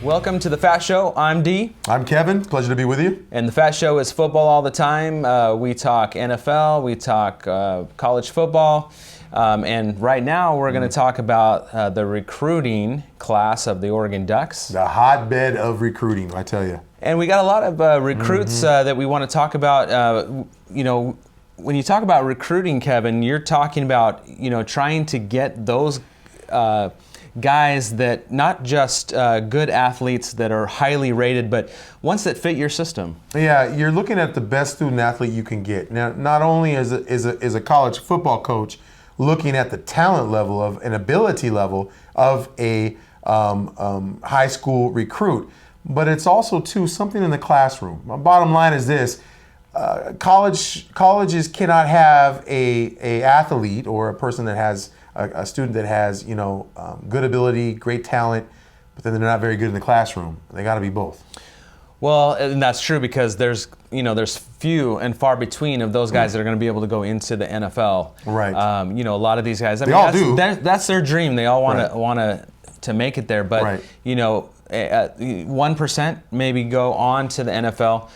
Welcome to the FATT Show. I'm D. I'm Kevin. Pleasure to be with you. And the FATT Show is football all the time. We talk NFL, we talk college football, and right now we're going to talk about the recruiting class of the Oregon Ducks. The hotbed of recruiting, I tell you. And we got a lot of recruits that we want to talk about. When you talk about recruiting, Kevin, you're talking about trying to get those guys that not just good athletes that are highly rated, but ones that fit your system. Yeah, you're looking at the best student athlete you can get. Now, not only is a college football coach looking at the talent level of an ability level of a high school recruit, but it's also too something in the classroom. My bottom line is this: colleges cannot have a athlete or a person that has a student that has good ability, great talent, but then they're not very good in the classroom. They got to be both. Well, and that's true because there's few and far between of those guys that are going to be able to go into the NFL. Right. A lot of these guys. All do. That's their dream. They all want to make it there. But 1% maybe go on to the NFL.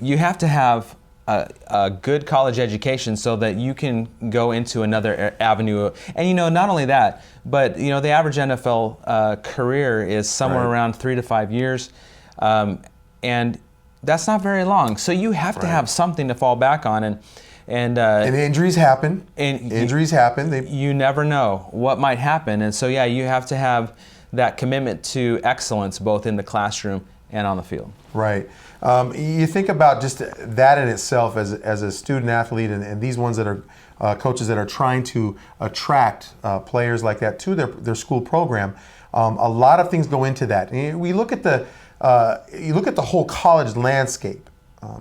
You have to have a good college education so that you can go into another avenue. And not only that, but the average NFL career is somewhere around 3 to 5 years, and that's not very long. So you have to have something to fall back on, and injuries happen. You never know what might happen, and so you have to have that commitment to excellence both in the classroom and on the field. Right. You think about just that in itself as a student athlete, and these ones that are coaches that are trying to attract players like that to their school program. A lot of things go into that. And we look at you look at the whole college landscape,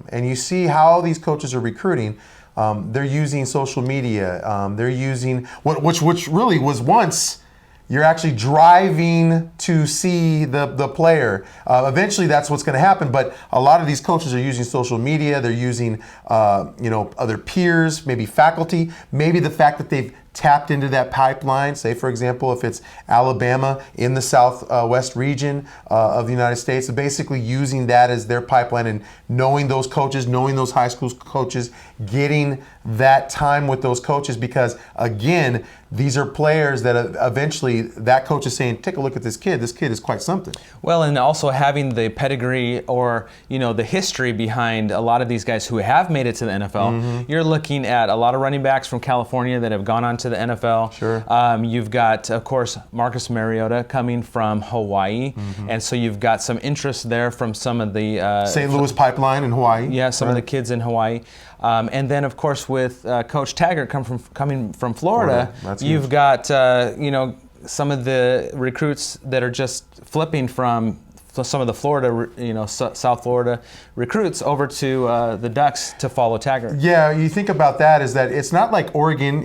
and you see how these coaches are recruiting. They're using social media. They're using which really was once. You're actually driving to see the player. Eventually, that's what's going to happen. But a lot of these coaches are using social media. They're using, other peers, maybe faculty, maybe the fact that they've tapped into that pipeline. Say, for example, if it's Alabama in the southwest region of the United States, basically using that as their pipeline and knowing those coaches, knowing those high school coaches, getting that time with those coaches, because again, these are players that eventually that coach is saying, take a look at this kid. This kid is quite something. Well, and also having the pedigree or, the history behind a lot of these guys who have made it to the NFL. You're looking at a lot of running backs from California that have gone on to the NFL. Sure. You've got, of course, Marcus Mariota coming from Hawaii. And so you've got some interest there from some of the St. Louis pipeline in Hawaii. Yeah, some of the kids in Hawaii. And then, of course, with Coach Taggart coming from Florida, you've got some of the recruits that are just flipping from some of the Florida, South Florida recruits over to the Ducks to follow Taggart. Yeah, you think about that is that it's not like Oregon.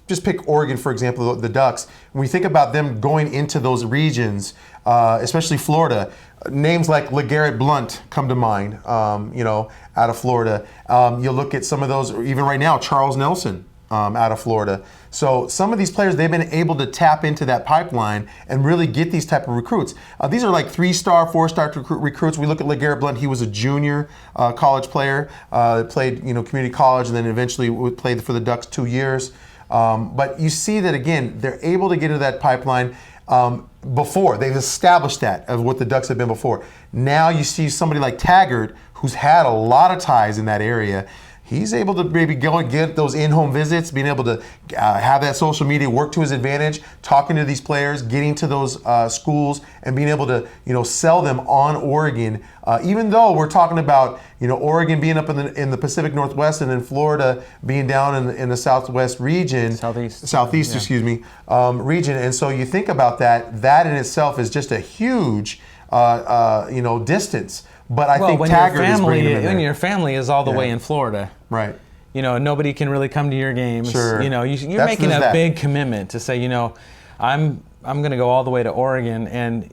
Just pick Oregon, for example, the Ducks. When we think about them going into those regions, especially Florida, names like LeGarrette Blount come to mind, out of Florida. You look at some of those, even right now, Charles Nelson out of Florida. So some of these players, they've been able to tap into that pipeline and really get these type of recruits. These are like 3-star, 4-star recruits. We look at LeGarrette Blount. He was a junior college player, played community college, and then eventually played for the Ducks 2 years. But you see that, again, they're able to get into that pipeline before. They've established that of what the Ducks have been before. Now you see somebody like Taggart, who's had a lot of ties in that area. He's able to maybe go and get those in-home visits, being able to have that social media work to his advantage, talking to these players, getting to those schools, and being able to sell them on Oregon. Even though we're talking about Oregon being up in the Pacific Northwest and then Florida being down in the Southwest region, Southeast, excuse me, region. And so you think about that. That in itself is just a huge distance. But I think Taggart is bringing them in there. When your family is all the way in Florida. Right. Nobody can really come to your games. Sure. You're making a big commitment to say, I'm going to go all the way to Oregon, and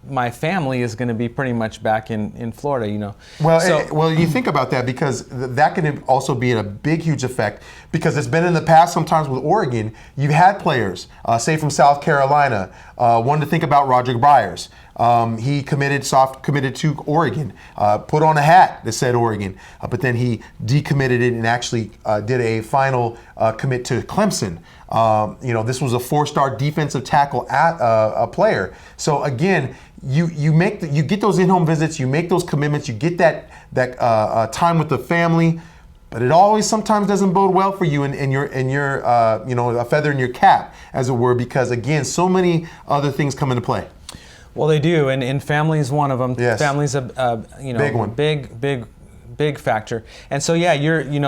my family is going to be pretty much back in Florida. Well, you think about that, because that can also be a big, huge effect, because it's been in the past sometimes with Oregon. You've had players, say from South Carolina, one to think about Roger Byers. He committed to Oregon, put on a hat that said Oregon, but then he decommitted it and actually did a final commit to Clemson. This was a 4-star defensive tackle a player. So again, you get those in-home visits, you make those commitments, you get that time with the family. But it always sometimes doesn't bode well for you and your a feather in your cap, as it were, because again, so many other things come into play. Well, they do, and family is one of them. Yes. Family's a big one, big factor. And so yeah,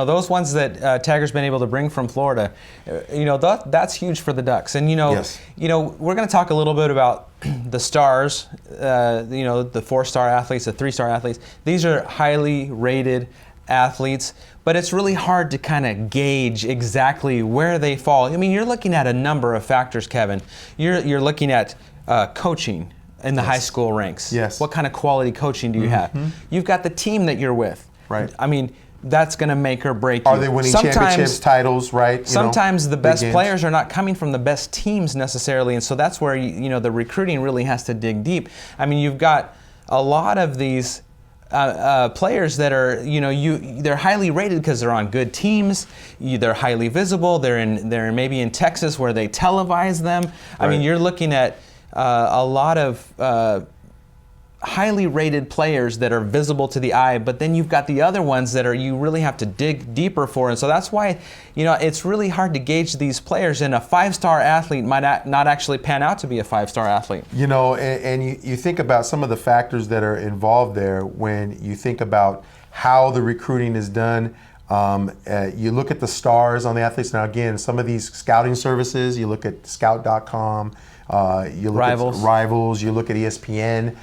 those ones that Taggart's been able to bring from Florida, that's huge for the Ducks. And Yes. We're going to talk a little bit about the stars, the 4-star athletes, the 3-star athletes. These are highly rated athletes, but it's really hard to kind of gauge exactly where they fall. I mean, you're looking at a number of factors, Kevin. You're looking at coaching in the high school ranks. Yes. What kind of quality coaching do you have? You've got the team that you're with. Right. I mean, that's going to make or break you. Are they winning championships, titles, right? Sometimes the best games. players are not coming from the best teams necessarily, and so that's where the recruiting really has to dig deep. I mean, you've got a lot of these players that are, they're highly rated because they're on good teams. They're highly visible. They're maybe in Texas where they televise them. I mean, you're looking at a lot of highly rated players that are visible to the eye, but then you've got the other ones that you really have to dig deeper for. And so that's why, it's really hard to gauge these players, and a 5-star athlete might not actually pan out to be a 5-star athlete. And you think about some of the factors that are involved there when you think about how the recruiting is done. You look at the stars on the athletes. Now again, some of these scouting services, you look at scout.com, you look at Rivals, you look at ESPN.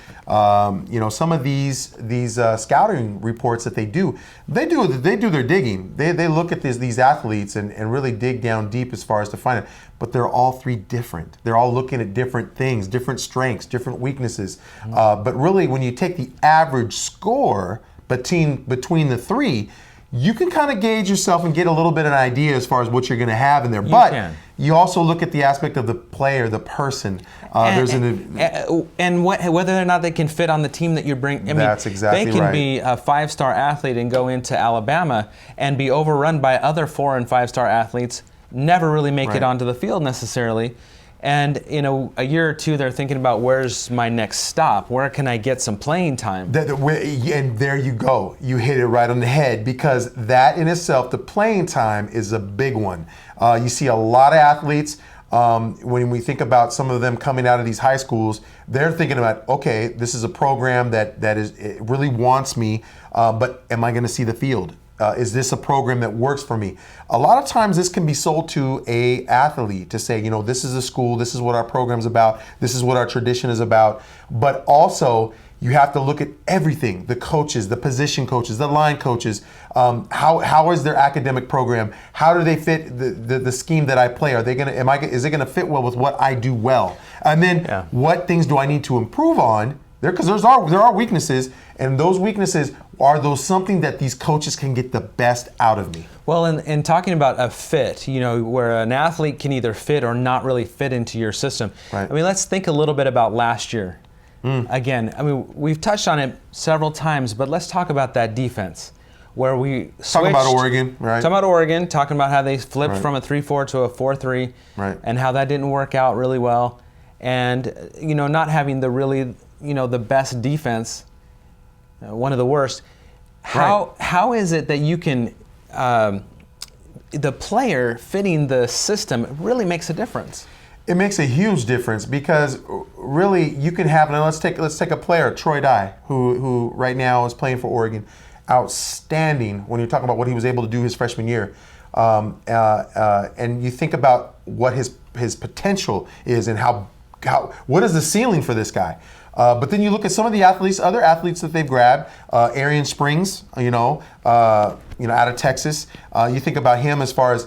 Some of these scouting reports that they do their digging. They look at these athletes and really dig down deep as far as to find it. But they're all three different. They're all looking at different things, different strengths, different weaknesses. But really, when you take the average score between the three, you can kind of gauge yourself and get a little bit of an idea as far as what you're going to have in there. But you also look at the aspect of the player, the person. And whether or not they can fit on the team that you bring. That's exactly right. They can right. be a 5-star athlete and go into Alabama and be overrun by other 4- and 5-star athletes, never really make it onto the field necessarily. And in a year or two, they're thinking about, where's my next stop? Where can I get some playing time? And there you go. You hit it right on the head, because that in itself, the playing time, is a big one. You see a lot of athletes, when we think about some of them coming out of these high schools, they're thinking about, okay, this is a program that it really wants me, but am I going to see the field? Is this a program that works for me? A lot of times this can be sold to a athlete to say, this is a school, this is what our program's about, this is what our tradition is about. But also, you have to look at everything: the coaches, the position coaches, the line coaches. How is their academic program? How do they fit the scheme that I play? Is it gonna fit well with what I do well? And then what things do I need to improve on? Because there are weaknesses, and those weaknesses are something that these coaches can get the best out of me. Well, in talking about a fit, where an athlete can either fit or not really fit into your system. Right. I mean, let's think a little bit about last year. Again, I mean, we've touched on it several times, but let's talk about that defense, where we switched. Talking about Oregon, right? Talking about Oregon, talking about how they flipped from a 3-4 to a 4-3, and how that didn't work out really well, and not having the best defense, one of the worst. How is it that you can, the player fitting the system really makes a difference? It makes a huge difference, because really you can have, now let's take a player, Troy Dye, who right now is playing for Oregon. Outstanding when you're talking about what he was able to do his freshman year. And you think about what his potential is, and what is the ceiling for this guy. But then you look at some of the other athletes that they've grabbed. Arian Springs, out of Texas. You think about him as far as,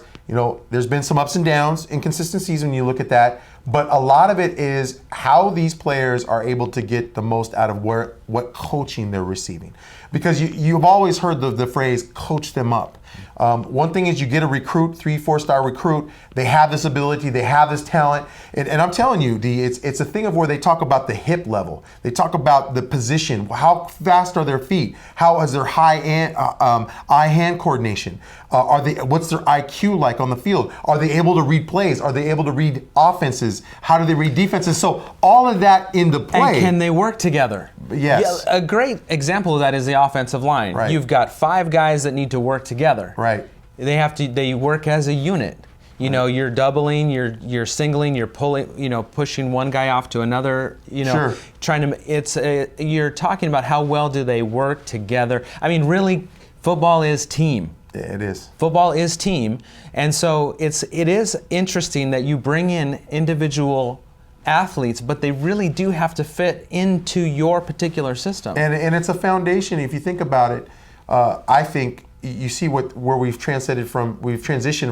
there's been some ups and downs, inconsistencies when you look at that. But a lot of it is how these players are able to get the most out of what coaching they're receiving. Because you've always heard the phrase, coach them up. One thing is you get a recruit, 3-4-star recruit, they have this ability, they have this talent, and I'm telling you, it's a thing of where they talk about the hip level, they talk about the position, how fast are their feet, how is their eye-hand coordination, what's their IQ like on the field, are they able to read plays, are they able to read offenses, how do they read defenses, so all of that into play. And can they work together? Yes. Yeah, a great example of that is the offensive line. Right. You've got 5 guys that need to work together. Right. They work as a unit. You know, you're doubling, you're singling, you're pulling, pushing one guy off to another, Sure. trying to, you're talking about how well do they work together. I mean, really, football is team. It is. Football is team. And so it is interesting that you bring in individual athletes, but they really do have to fit into your particular system. And it's a foundation. If you think about it, I think you see where we've transitioned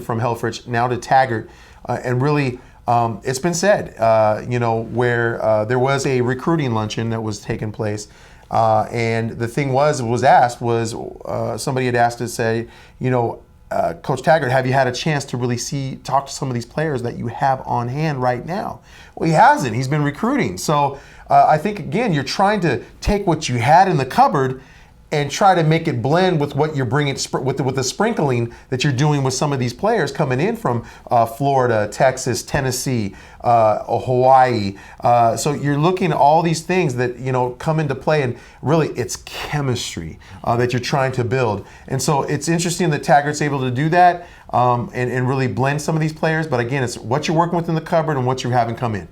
from Helfrich now to Taggart, and really it's been said, where there was a recruiting luncheon that was taking place, and the thing was somebody had asked to say, Coach Taggart, have you had a chance to really talk to some of these players that you have on hand right now? Well, he hasn't. He's been recruiting. So I think, again, you're trying to take what you had in the cupboard and try to make it blend with what you're bringing, with the sprinkling that you're doing with some of these players coming in from Florida, Texas, Tennessee, Hawaii. So you're looking at all these things that come into play, and really it's chemistry that you're trying to build. And so it's interesting that Taggart's able to do that and really blend some of these players. But again, it's what you're working with in the cupboard and what you're having come in.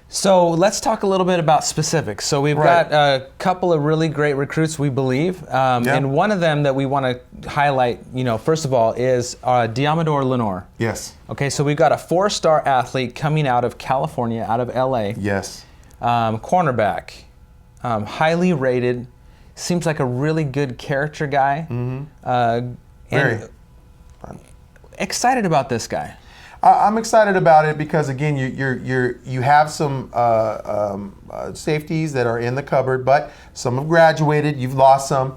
So let's talk a little bit about specifics. So we've got a couple of really great recruits, we believe, and one of them that we want to highlight, first of all, is Diamador Lenore. Yes. Okay, so we've got a 4-star athlete coming out of California, out of LA. Yes. Cornerback, highly rated, seems like a really good character guy. Mm-hmm. Very. Excited about this guy. I'm excited about it because, again, you have some safeties that are in the cupboard, but some have graduated. You've lost some,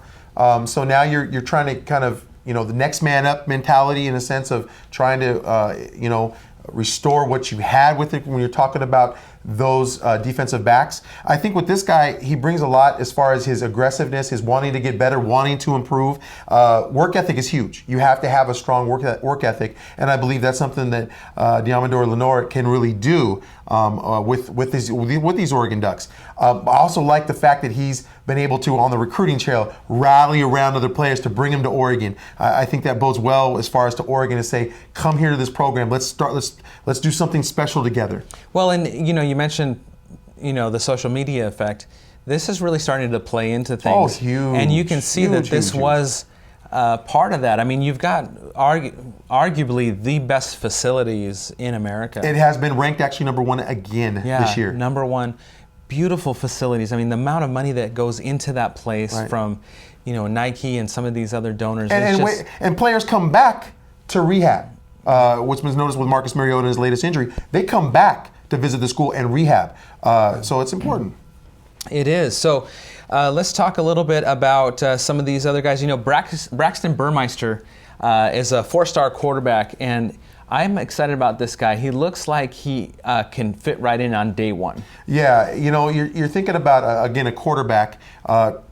so now you're trying to kind of the next man up mentality, in a sense of trying to restore what you had with it when you're talking about those defensive backs. I think with this guy, he brings a lot as far as his aggressiveness, his wanting to get better, wanting to improve. Work ethic is huge. You have to have a strong work ethic, and I believe that's something that Diamador Lenore can really do with these Oregon Ducks. I also like the fact that he's been able to, on the recruiting trail, rally around other players to bring them to Oregon. I think that bodes well as far as to Oregon to say, come here to this program. Let's do something special together. Well, and you mentioned the social media effect. This is really starting to play into things. Oh, huge. And you can see that this was part of that. I mean, you've got arguably the best facilities in America. It has been ranked actually number 1 again this year. Number 1. Beautiful facilities. I mean, the amount of money that goes into that place from, Nike and some of these other donors. And players come back to rehab, which was noticed with Marcus Mariota in his latest injury. They come back to visit the school and rehab. So it's important. It is. So let's talk a little bit about some of these other guys. Braxton Burmeister is a 4-star quarterback, and I'm excited about this guy. He looks like he can fit right in on day one. Yeah, you're thinking about, again, a quarterback,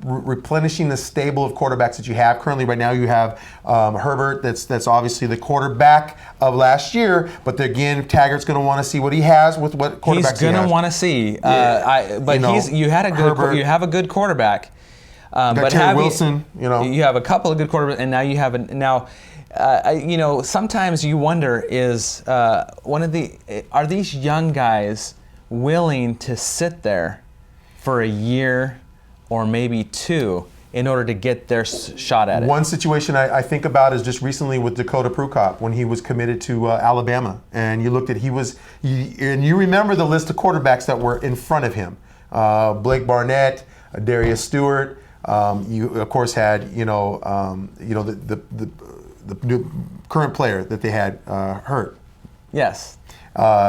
replenishing the stable of quarterbacks that you have. Currently, right now, you have Herbert, that's obviously the quarterback of last year, but again, Taggart's going to want to see what he has with what quarterbacks he has. He's going to want to see. You have a good quarterback. But Terry Wilson, you have a couple of good quarterbacks, and now you have sometimes you wonder are these young guys willing to sit there for a year or maybe 2 in order to get their shot at it? One situation I think about is just recently with Dakota Prukop when he was committed to Alabama, and you looked at and you remember the list of quarterbacks that were in front of him: Blake Barnett, Darius Stewart. You of course had the current player that they had hurt, Yes.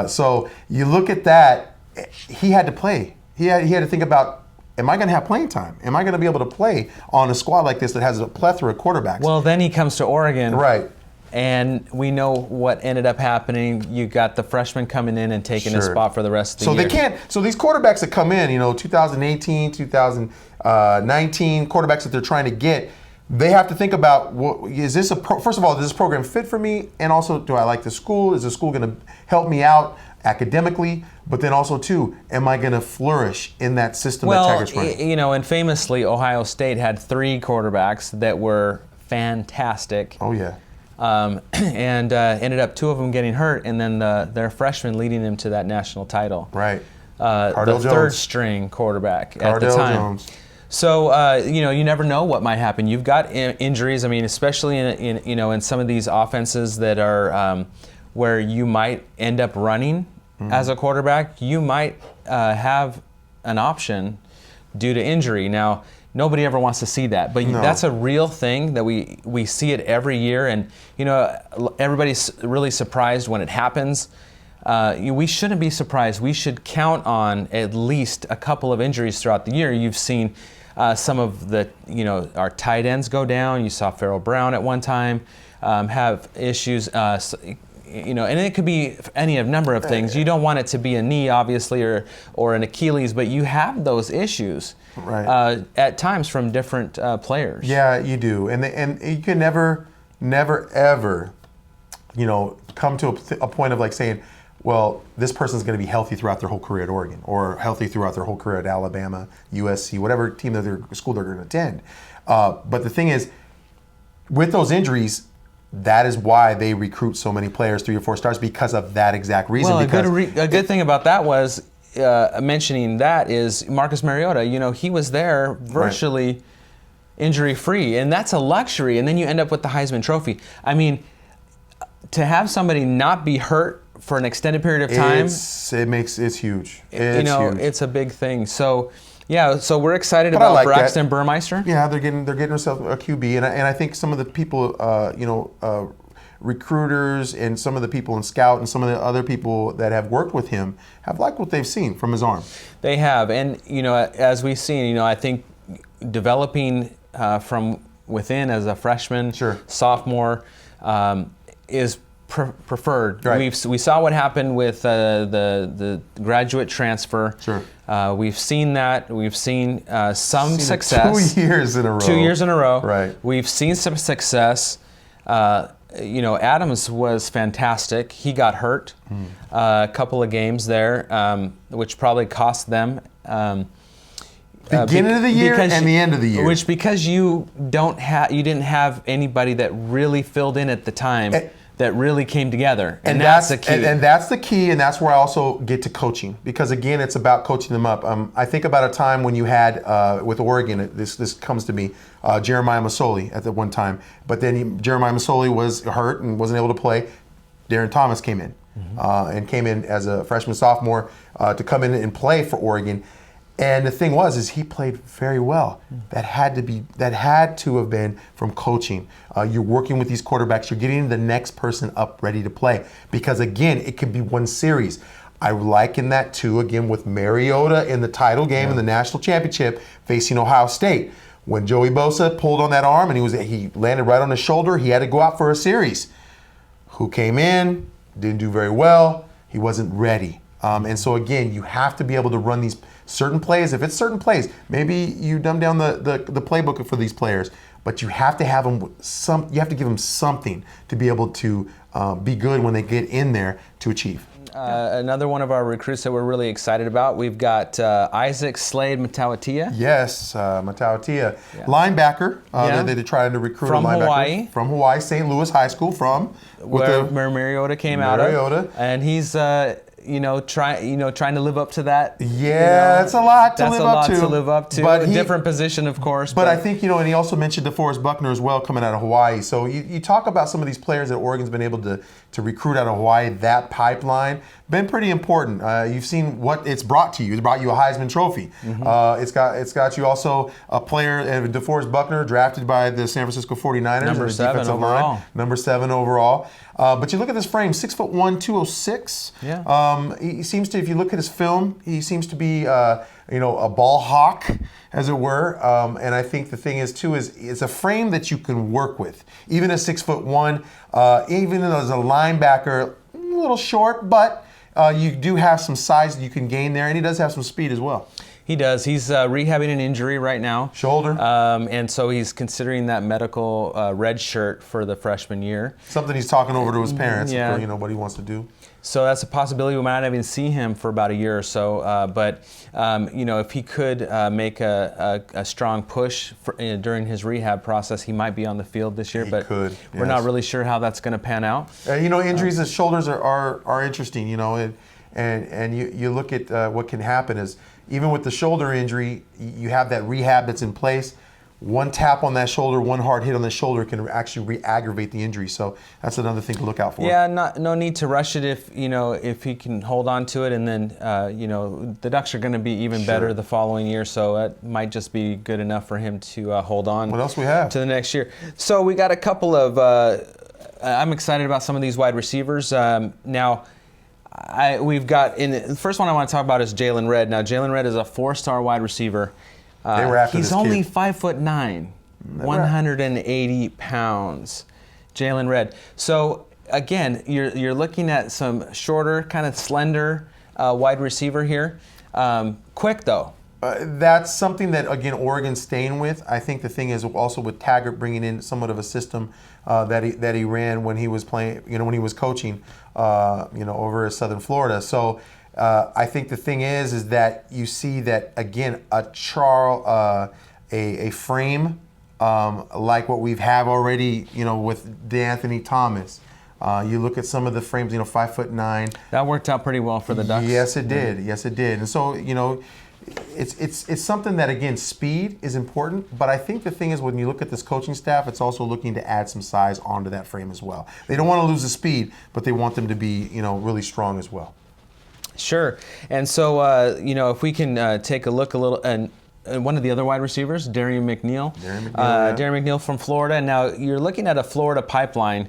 So you look at that, he had to play. He had to think about, am I going to have playing time? Am I going to be able to play on a squad like this that has a plethora of quarterbacks? Well, then he comes to Oregon. Right. And we know what ended up happening. You got the freshman coming in and taking a spot for the rest of the year. So these quarterbacks that come in, 2018, 2019 quarterbacks that they're trying to get, they have to think about, first of all, does this program fit for me? And also, do I like the school? Is the school going to help me out academically? But then also, too, am I going to flourish in that system that Taggart's running? And famously, Ohio State had 3 quarterbacks that were fantastic. Oh, yeah. And ended up 2 of them getting hurt, and then their freshman leading them to that national title. Right. The third-string quarterback at the time. Jones. So you never know what might happen. You've got injuries. I mean, especially in some of these offenses that are where you might end up running as a quarterback. You might have an option due to injury. Now, nobody ever wants to see that, but that's a real thing that we see it every year, and everybody's really surprised when it happens. We shouldn't be surprised. We should count on at least a couple of injuries throughout the year. You've seen some of the our tight ends go down. You saw Farrell Brown at one time have issues. And it could be any number of things. You don't want it to be a knee, obviously, or an Achilles, but you have those issues at times from different players. Yeah, you do, and you can never ever, come to a point of like saying, well, this person's going to be healthy throughout their whole career at Oregon, or healthy throughout their whole career at Alabama, USC, whatever team school they're going to attend. But the thing is, with those injuries, that is why they recruit so many players, 3 or 4 stars, because of that exact reason. Well, a good thing about that was mentioning that is Marcus Mariota. He was there virtually injury-free, and that's a luxury. And then you end up with the Heisman Trophy. I mean, to have somebody not be hurt for an extended period of time, it's huge. It's a big thing. So. Yeah, so we're excited about Braxton Burmeister. Yeah, they're getting themselves a QB, and I think some of the people, recruiters, and some of the people in Scout, and some of the other people that have worked with him have liked what they've seen from his arm. They have, and as we've seen, I think developing from within as a freshman, sophomore, is preferred. Right. We saw what happened with the graduate transfer. We've seen that. We've seen some success. 2 years in a row. 2 years in a row. Right. We've seen some success. Adams was fantastic. He got hurt a couple of games there, which probably cost them. Beginning of the year and the end of the year. Which because you didn't have anybody that really filled in at the time. That really came together, and that's the key. And that's the key, and that's where I also get to coaching, because again, it's about coaching them up. I think about a time when you had with Oregon. This comes to me, Jeremiah Masoli at the one time, but then Jeremiah Masoli was hurt and wasn't able to play. Darren Thomas came in, and came in as a freshman sophomore to come in and play for Oregon. And the thing is he played very well. That had to have been from coaching. You're working with these quarterbacks. You're getting the next person up ready to play. Because again, it could be one series. I liken that too, again, with Mariota in the title game in the national championship facing Ohio State. When Joey Bosa pulled on that arm and he landed right on his shoulder, he had to go out for a series. Who came in, didn't do very well. He wasn't ready. And so again, you have to be able to run these certain plays. If it's certain plays, maybe you dumb down the playbook for these players, but you have to have them you have to give them something to be able to be good when they get in there to achieve. Another one of our recruits that we're really excited about, we've got Isaac Slade Matautia. Yes, Matautia. Linebacker. They're trying to recruit from a linebacker. Hawaii. From Hawaii, St. Louis High School, where Mariota came out of. And he's trying to live up to that. Yeah, that's a lot to live up to. That's a lot to live up to. But a different position, of course. But I think, and he also mentioned DeForest Buckner as well, coming out of Hawaii. So you talk about some of these players that Oregon's been able to recruit out of Hawaii. That pipeline been pretty important. You've seen what it's brought to you. It's brought you a Heisman Trophy. It's got you also a player, DeForest Buckner, drafted by the San Francisco 49ers. Number 7 overall. Number 7 overall. But you look at this frame, 6'1", 206. Yeah. He seems to, if you look at his film, he seems to be, a ball hawk, as it were. And I think the thing is, too, is it's a frame that you can work with. Even at 6'1", even as a linebacker, a little short, but you do have some size that you can gain there, and he does have some speed as well. He does. He's rehabbing an injury right now. Shoulder. And so he's considering that medical red shirt for the freshman year. Something he's talking over to his parents, yeah. for, what he wants to do. So that's a possibility. We might not even see him for about a year or so. But if he could make a strong push during his rehab process, he might be on the field this year. But we're not really sure how that's going to pan out. Injuries to shoulders are interesting. And you look at what can happen is, even with the shoulder injury, you have that rehab that's in place. One tap on that shoulder, one hard hit on the shoulder can actually re-aggravate the injury. So that's another thing to look out for. Yeah, no need to rush it if he can hold on to it, and then the Ducks are going to be even better the following year. So that might just be good enough for him to hold on. What else we have to the next year? So we got a couple of. I'm excited about some of these wide receivers now. We've got the first one I want to talk about is Jalen Redd. Now Jalen Redd is a 4-star wide receiver. He's only 5'9", 180 pounds. Jalen Redd. So again, you're looking at some shorter, kind of slender wide receiver here. Quick though. That's something that, again, Oregon's staying with. I think the thing is also with Taggart bringing in somewhat of a system that he ran when he was playing, when he was coaching, over at Southern Florida. So I think the thing is that you see that, again, a frame like what we've have already, with DeAnthony Thomas. You look at some of the frames, 5'9". That worked out pretty well for the Ducks. Yes, it did. Yes, it did. And so, it's something that, again, speed is important, but I think the thing is when you look at this coaching staff, it's also looking to add some size onto that frame as well. They don't want to lose the speed, but they want them to be, really strong as well. Sure. And so, if we can take a look a little, and one of the other wide receivers, Darren McNeil. Darren McNeil from Florida. Now, you're looking at a Florida pipeline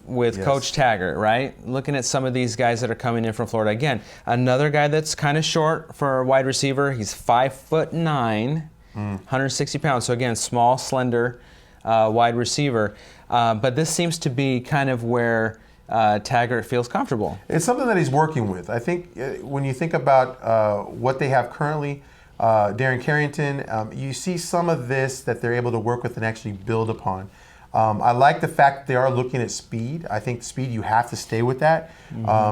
with Coach Taggart, right? Looking at some of these guys that are coming in from Florida. Again, another guy that's kind of short for a wide receiver. He's 5'9", 160 pounds. So again, small, slender wide receiver. But this seems to be kind of where Taggart feels comfortable. It's something that he's working with. I think when you think about what they have currently, Darren Carrington, you see some of this that they're able to work with and actually build upon. I like the fact that they are looking at speed. I think speed, you have to stay with that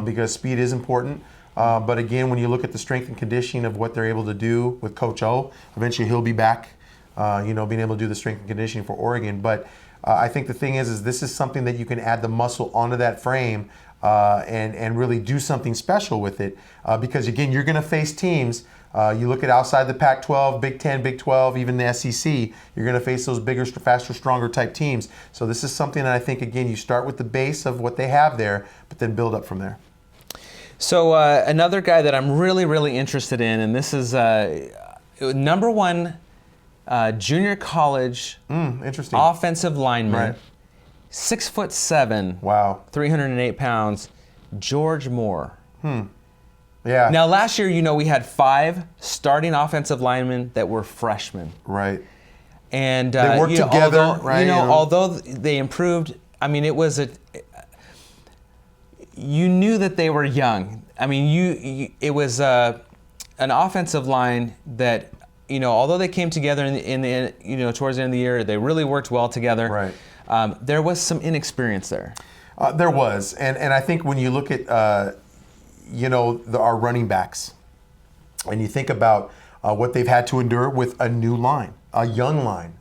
because speed is important. But again, when you look at the strength and conditioning of what they're able to do with Coach O, eventually he'll be back, being able to do the strength and conditioning for Oregon. But I think the thing is this is something that you can add the muscle onto that frame and really do something special with it. Because again, you're going to face teams. You look at outside the Pac-12, Big 10, Big 12, even the SEC, you're going to face those bigger, faster, stronger type teams. So this is something that I think, again, you start with the base of what they have there, but then build up from there. So another guy that I'm really, really interested in, and this is number one junior college interesting offensive lineman, 6'7", wow, 308 pounds, George Moore. Yeah. Now, last year, we had 5 starting offensive linemen that were freshmen. Right. And they worked together, although they improved, it was you knew that they were young. It was an offensive line that, although they came together in the towards the end of the year, they really worked well together. Right. There was some inexperience there. There was, and I think when you look at our running backs, and you think about what they've had to endure with a new line. a young line,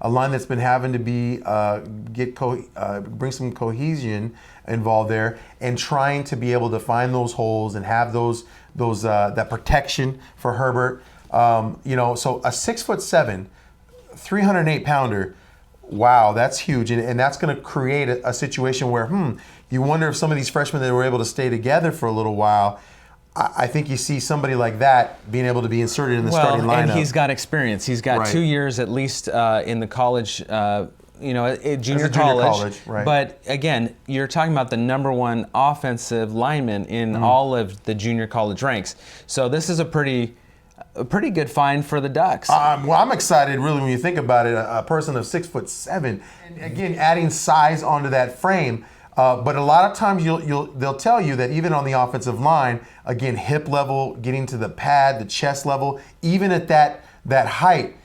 a line that's been having to be bring some cohesion involved there, and trying to be able to find those holes and have that protection for Herbert. So a 6'7", 308 pounder. Wow, that's huge, and that's going to create a situation where you wonder if some of these freshmen that were able to stay together for a little while. I think you see somebody like that being able to be inserted in the starting lineup. And he's got experience. He's got 2 years at least in the college, junior college. Right. But again, you're talking about the #1 offensive lineman in all of the junior college ranks. So this is a pretty good find for the Ducks. I'm excited, really, when you think about it. A person of 6'7", and again, adding size onto that frame. But a lot of times they'll tell you that even on the offensive line, again, hip level, getting to the pad, the chest level, even at that height,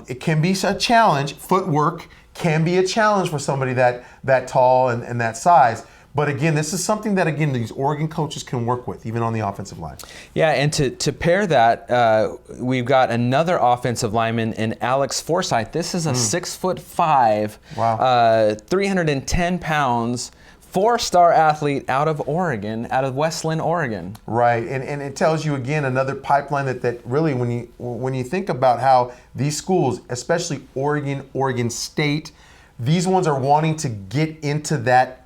it can be a challenge. Footwork can be a challenge for somebody that tall and that size. But again, this is something that, again, these Oregon coaches can work with, even on the offensive line. Yeah, and to pair that, we've got another offensive lineman in Alex Forsyth. This is a 6'5", wow. 310 pounds, 4-star athlete out of Oregon, out of Westland, Oregon. Right, and it tells you, again, another pipeline that really, when you think about how these schools, especially Oregon State, these ones are wanting to get into that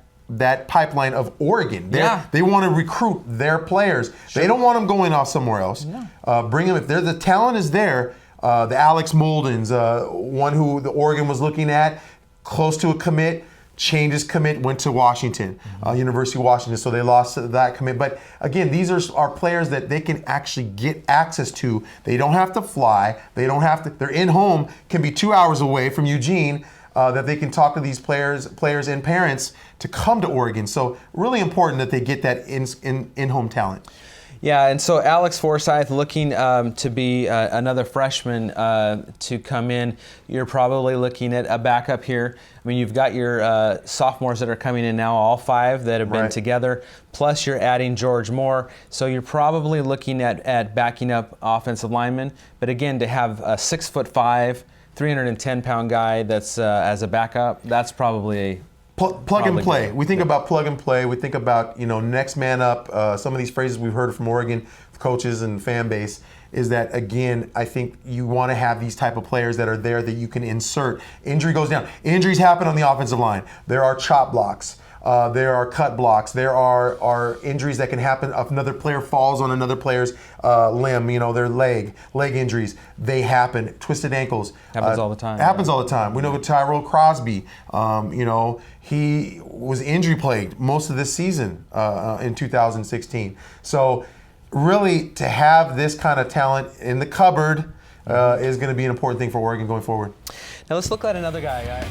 pipeline of Oregon. They want to recruit their players. Sure. They don't want them going off somewhere else. No. Bring them, if the talent is there. The Alex Moldens, one who the Oregon was looking at, close to a commit, changed his commit, went to Washington, University of Washington, so they lost that commit. But again, these are players that they can actually get access to. They don't have to fly. They're in home, can be 2 hours away from Eugene, that they can talk to these players and parents to come to Oregon. So really important that they get that in-home talent. Yeah, and so Alex Forsyth looking to be another freshman to come in. You're probably looking at a backup here. I mean, you've got your sophomores that are coming in now, all 5 that have been together, plus you're adding George Moore. So you're probably looking at backing up offensive linemen. But again, to have a 6'5", 310-pound guy that's as a backup, that's probably a plug and play. We think about plug and play. We think about next man up. Some of these phrases we've heard from Oregon coaches and fan base is that, again, I think you want to have these type of players that are there that you can insert. Injury goes down. Injuries happen on the offensive line. There are chop blocks. There are cut blocks. There are injuries that can happen if another player falls on another player's limb, their leg injuries. They happen. Twisted ankles. Happens all the time. Happens all the time. We know with Tyrell Crosby, he was injury plagued most of this season in 2016. So really, to have this kind of talent in the cupboard is going to be an important thing for Oregon going forward. Now let's look at another guy.